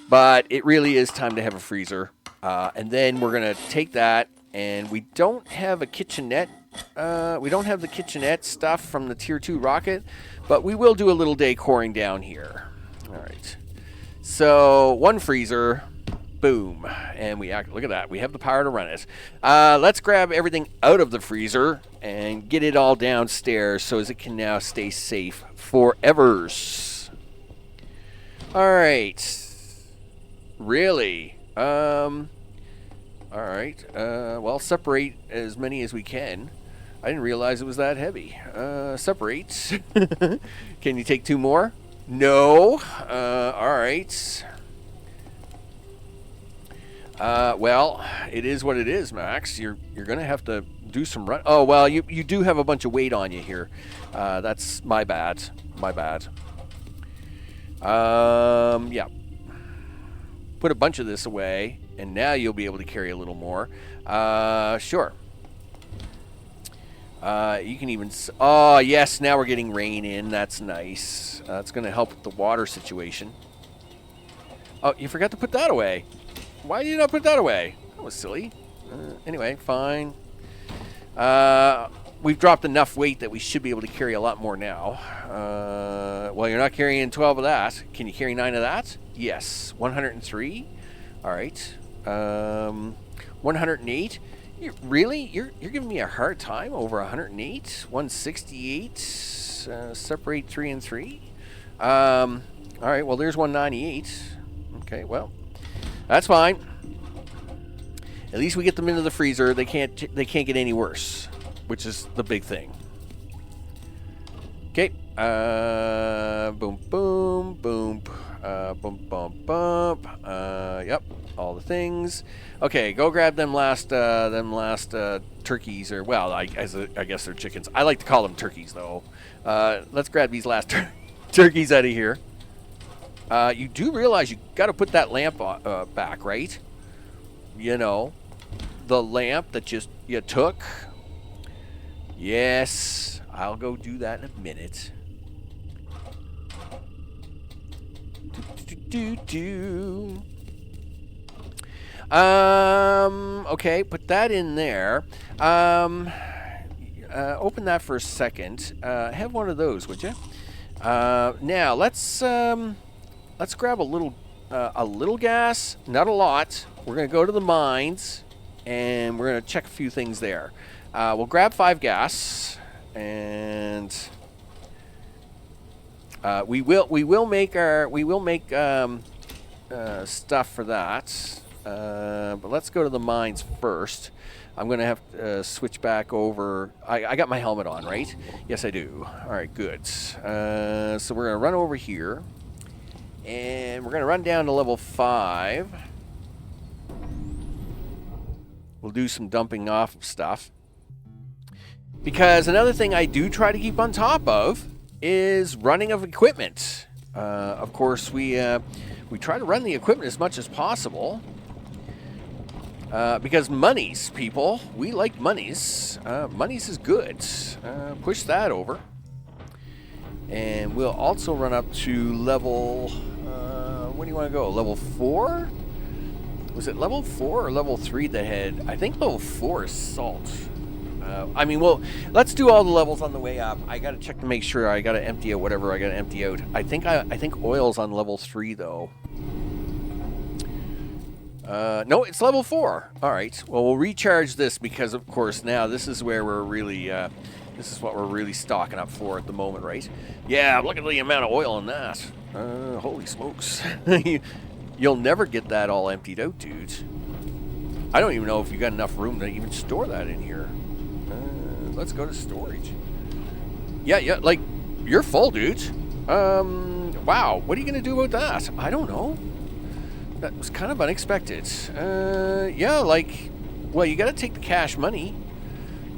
But it really is time to have a freezer. And then we're going to take that, and we don't have a kitchenette. We don't have the kitchenette stuff from the Tier 2 rocket, but we will do a little decoring down here. All right. So 1 freezer, boom. And look at that. We have the power to run it. Let's grab everything out of the freezer and get it all downstairs so as it can now stay safe forevers. All right. Really? All right. Well, separate as many as we can. I didn't realize it was that heavy. Separate. Can you take 2 more? No. All right. Well, it is what it is, Max. You're going to have to do some run. Oh, well, you do have a bunch of weight on you here. That's my bad. My bad. Yeah. Put a bunch of this away, and now you'll be able to carry a little more. Sure. You can even... Oh, yes, now we're getting rain in. That's nice. That's going to help with the water situation. Oh, you forgot to put that away. Why did you not put that away? That was silly. Anyway, fine. We've dropped enough weight that we should be able to carry a lot more now. Well, you're not carrying 12 of that. Can you carry 9 of that? Yes. 103? All right. 108? Really? You're giving me a hard time over 108? 168? Separate 3 and 3? All right, well, there's 198. Okay, well, that's fine. At least we get them into the freezer. They can't get any worse, which is the big thing. Okay. Boom, boom, boom. Bump, bump, bump. Yep, all the things. Okay, go grab them last turkeys, or well, I guess they're chickens. I like to call them turkeys, though. Let's grab these last turkeys out of here. You do realize you got to put that lamp back, right? You know, the lamp that you took. Yes, I'll go do that in a minute. Okay, put that in there. Open that for a second. Have one of those, would you? Now let's grab a little gas, not a lot. We're gonna go to the mines, and we're gonna check a few things there. We'll grab 5 gas, and we will make stuff for that. But let's go to the mines first. I'm going to have to switch back over. I got my helmet on, right? Yes, I do. All right, good. So we're going to run over here. And we're going to run down to level 5. We'll do some dumping off of stuff. Because another thing I do try to keep on top of is running of equipment. Of course, we try to run the equipment as much as possible. Because monies, people. We like monies. Monies is good. Push that over. And we'll also run up to level... where do you want to go? Level 4? Was it level 4 or level 3 that had... I think level 4 is salt. I mean, well, let's do all the levels on the way up. I got to check to make sure. I got to empty out whatever I got to empty out. I think oil's on level 3, though. No, it's level 4. All right. Well, we'll recharge this because, of course, now this is where we're really... this is what we're really stocking up for at the moment, right? Yeah, look at the amount of oil in that. Holy smokes. You'll never get that all emptied out, dude. I don't even know if you got enough room to even store that in here. Let's go to storage. Yeah, like, you're full, dude. Wow, what are you going to do about that? I don't know. That was kind of unexpected. Yeah, like, well, you got to take the cash money.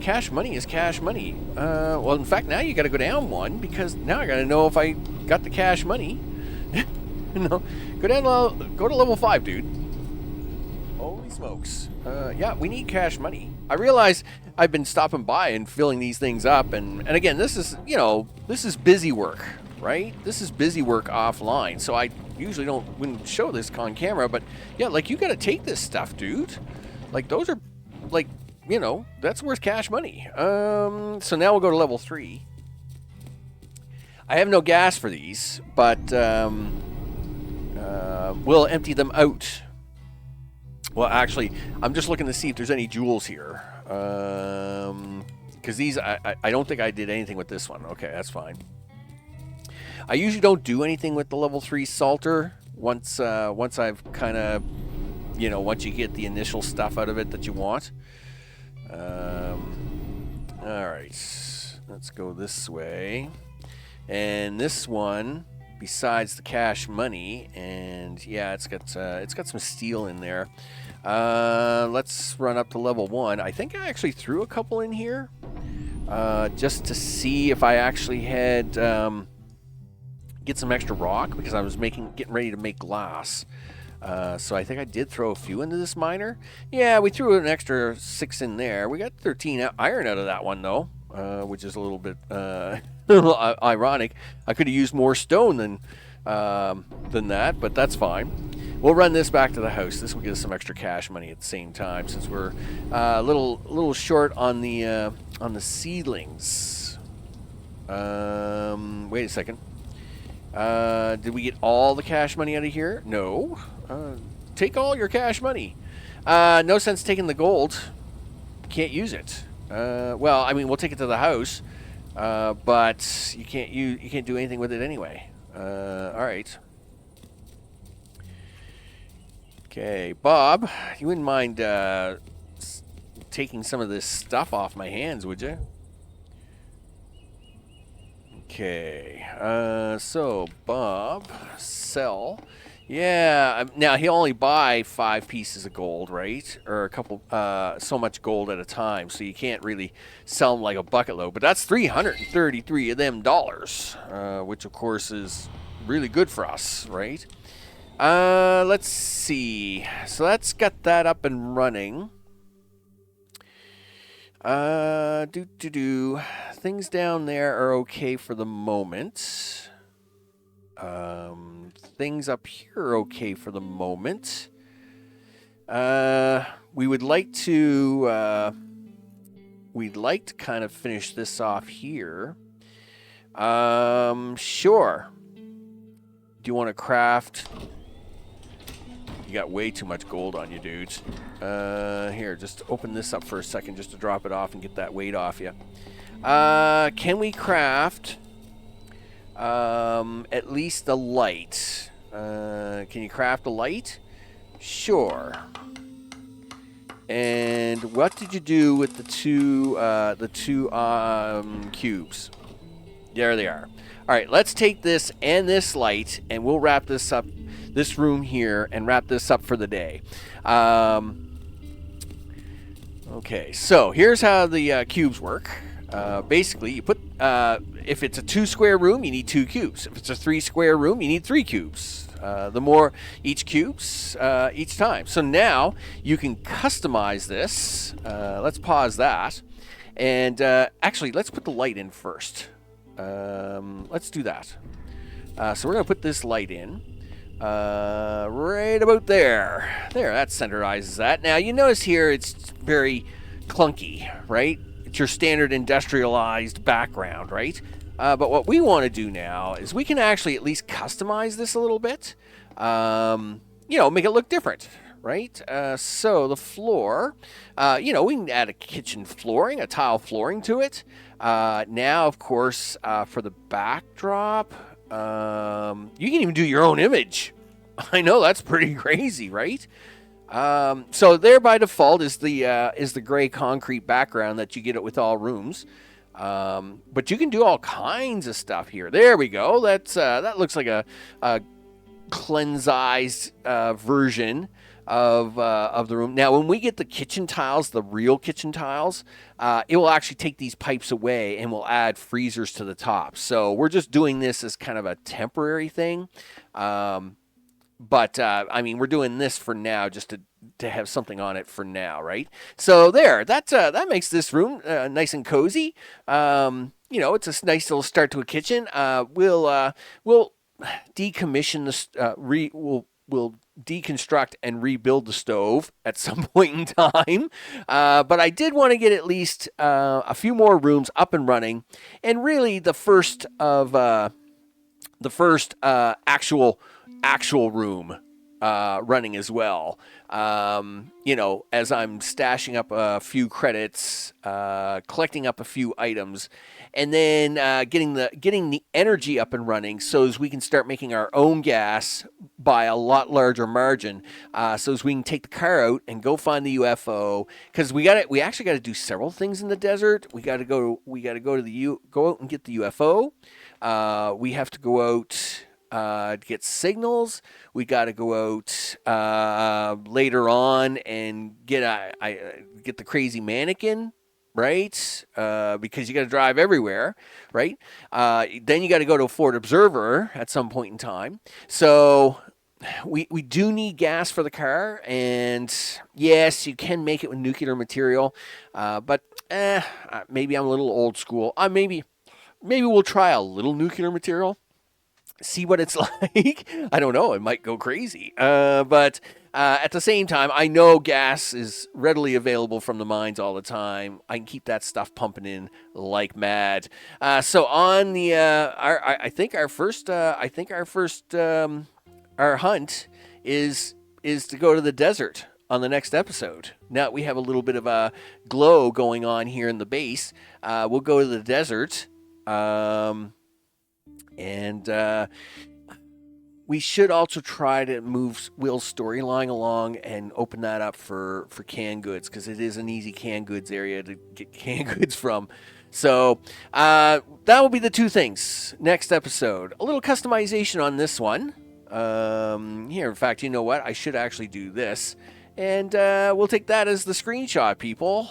Cash money is cash money. Well, in fact, now you got to go down 1 because now I got to know if I got the cash money. No, go to level 5, dude. Holy smokes. Yeah, we need cash money. I realize I've been stopping by and filling these things up, and again, this is, you know, this is busy work, right? This is busy work offline, so I usually wouldn't show this on camera, but yeah, like, you got to take this stuff, dude. Like, those are, like, you know, that's worth cash money. So now we'll go to level 3. I have no gas for these, but we'll empty them out. Well, actually, I'm just looking to see if there's any jewels here. Because these, I don't think I did anything with this one. Okay, that's fine. I usually don't do anything with the level 3 salter once I've kind of, you know, once you get the initial stuff out of it that you want. All right, let's go this way. And this one, besides the cash money, and yeah, it's got some steel in there. Let's run up to level 1. I think I actually threw a couple in here, just to see if I actually had get some extra rock, because I was getting ready to make glass. So I think I did throw a few into this miner. Yeah, we threw an extra 6 in there. We got 13 iron out of that one, though, which is a little bit ironic. I could have used more stone than that, but that's fine. We'll run this back to the house. This will get us some extra cash money at the same time, since we're a little short on the seedlings. Wait a second. Did we get all the cash money out of here? No. Take all your cash money. No sense taking the gold. Can't use it. Well, I mean, we'll take it to the house, but you can't do anything with it anyway. All right. Okay, Bob, you wouldn't mind taking some of this stuff off my hands, would you? Okay, so Bob, sell. Yeah, now he'll only buy 5 pieces of gold, right? Or a couple, so much gold at a time, so you can't really sell them like a bucket load. But that's 333 of them dollars, which of course is really good for us, right? Let's see. So that's got that up and running. Things down there are okay for the moment. Things up here are okay for the moment. We would like to we'd like to kind of finish this off here. Sure. Do you want to craft? You got way too much gold on you, dudes. Here, just open this up for a second just to drop it off and get that weight off you. Can we craft at least the light? Can you craft a light? Sure. And what did you do with the two cubes? There they are. All right, let's take this and this light, and we'll wrap this up, this room here, and wrap this up for the day. Okay, so here's how the cubes work. Basically, you put, if it's a 2-square room, you need 2 cubes. If it's a 3-square room, you need 3 cubes. The more each cubes each time. So now you can customize this. Let's pause that. And actually, let's put the light in first. Let's do that. So we're going to put this light in right about there. There, that centerizes that. Now, you notice here it's very clunky, right? It's your standard industrialized background, right? But what we want to do now is we can actually at least customize this a little bit. You know, make it look different, right? So the floor, you know, we can add a kitchen flooring, a tile flooring to it. Now, of course, for the backdrop, you can even do your own image. I know, that's pretty crazy, right? So there by default is the gray concrete background that you get it with all rooms. But you can do all kinds of stuff here. There we go. That looks like a cleansized version of the room. Now, when we get the kitchen tiles, the real kitchen tiles, it will actually take these pipes away and we'll add freezers to the top. So we're just doing this as kind of a temporary thing. But I mean, we're doing this for now just to have something on it for now, right? So there, that makes this room nice and cozy. You know, it's a nice little start to a kitchen. We'll decommission the we'll deconstruct and rebuild the stove at some point in time. But I did want to get at least a few more rooms up and running, and really the first actual room running as well. You know, as I'm stashing up a few credits, collecting up a few items, and then getting the energy up and running, so as we can start making our own gas by a lot larger margin, so as we can take the car out and go find the UFO, because we actually got to do several things in the desert. We got to go out and get the UFO. We have to go out to get signals. We got to go out later on and get the crazy mannequin, right? Because you got to drive everywhere, right? Then you got to go to a Fort Observer at some point in time. So we do need gas for the car, and yes, you can make it with nuclear material, but maybe I'm a little old school. Maybe we'll try a little nuclear material. See what it's like. I don't know. It might go crazy. But at the same time, I know gas is readily available from the mines all the time. I can keep that stuff pumping in like mad. So on the, I think our hunt is to go to the desert on the next episode. Now we have a little bit of a glow going on here in the base. We'll go to the desert. And we should also try to move Will's storyline along and open that up for canned goods, because it is an easy canned goods area to get canned goods from. So that will be the two things next episode. A little customization on this one. Here, in fact, you know what? I should actually do this. And we'll take that as the screenshot, people,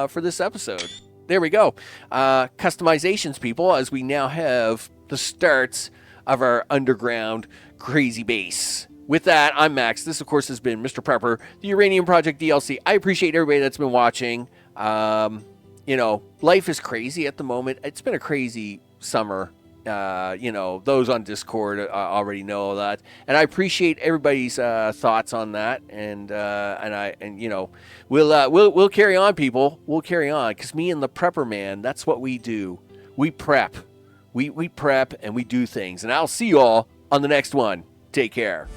for this episode. There we go. Customizations, people, as we now have the starts of our underground crazy base. With that, I'm Max. This, of course, has been Mr. Prepper, the Uranium Project DLC. I appreciate everybody that's been watching. You know, life is crazy at the moment. It's been a crazy summer those on Discord already know that, and I appreciate everybody's thoughts on that. And we'll carry on, people. We'll carry on, because me and the Prepper Man, that's what we do. We prep, we prep, and we do things. And I'll see you all on the next one. Take care.